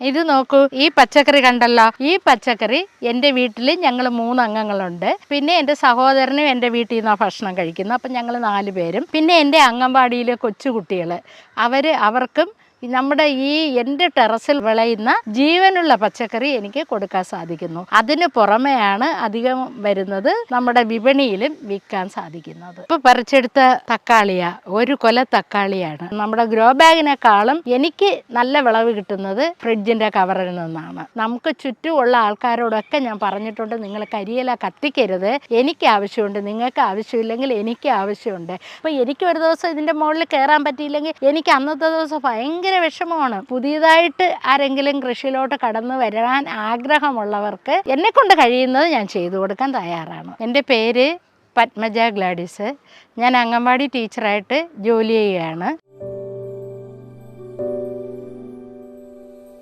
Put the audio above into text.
ഇത് നോക്കൂ, ഈ പച്ചക്കറി കണ്ടല്ലോ. ഈ പച്ചക്കറി എൻ്റെ വീട്ടിൽ ഞങ്ങൾ 3 അംഗങ്ങളുണ്ട്. പിന്നെ എൻ്റെ സഹോദരനും എൻ്റെ വീട്ടിൽ നിന്നാണ് ഭക്ഷണം കഴിക്കുന്നത്. അപ്പം ഞങ്ങൾ 4 പേരും. പിന്നെ എൻ്റെ അംഗൻവാടിയിലെ കൊച്ചുകുട്ടികൾ, അവർക്കും നമ്മുടെ ഈ എൻ്റെ ടെറസിൽ വിളയുന്ന ജീവനുള്ള പച്ചക്കറി എനിക്ക് കൊടുക്കാൻ സാധിക്കുന്നു. അതിന് പുറമെയാണ് അധികം വരുന്നത് നമ്മുടെ വിപണിയിലും വിൽക്കാൻ സാധിക്കുന്നത്. ഇപ്പോൾ പറിച്ചെടുത്ത തക്കാളിയാ, 1 കൊല തക്കാളിയാണ്. നമ്മുടെ ഗ്രോ ബാഗിനേക്കാളും എനിക്ക് നല്ല വിളവ് കിട്ടുന്നത് ഫ്രിഡ്ജിൻ്റെ കവറിൽ നിന്നാണ്. നമുക്ക് ചുറ്റുമുള്ള ആൾക്കാരോടൊക്കെ ഞാൻ പറഞ്ഞിട്ടുണ്ട്, നിങ്ങൾ കരിയില കത്തിക്കരുത്, എനിക്ക് ആവശ്യമുണ്ട്, നിങ്ങൾക്ക് ആവശ്യമില്ലെങ്കിൽ എനിക്ക് ആവശ്യമുണ്ട്. അപ്പോൾ എനിക്ക് ഒരു ദിവസം ഇതിൻ്റെ മുകളിൽ കയറാൻ പറ്റിയില്ലെങ്കിൽ എനിക്ക് അന്നത്തെ ദിവസം ഭയങ്കര വിഷമമാണ്. പുതിയതായിട്ട് ആരെങ്കിലും കൃഷിയിലോട്ട് കടന്നു വരാൻ ആഗ്രഹമുള്ളവർക്ക് എന്നെക്കൊണ്ട് കഴിയുന്നത് ഞാൻ ചെയ്തു കൊടുക്കാൻ തയ്യാറാണ്. എൻ്റെ പേര് പത്മജ ഗ്ലാഡിസ്. ഞാൻ അംഗൻവാടി ടീച്ചറായിട്ട് ജോലി ചെയ്യുകയാണ്.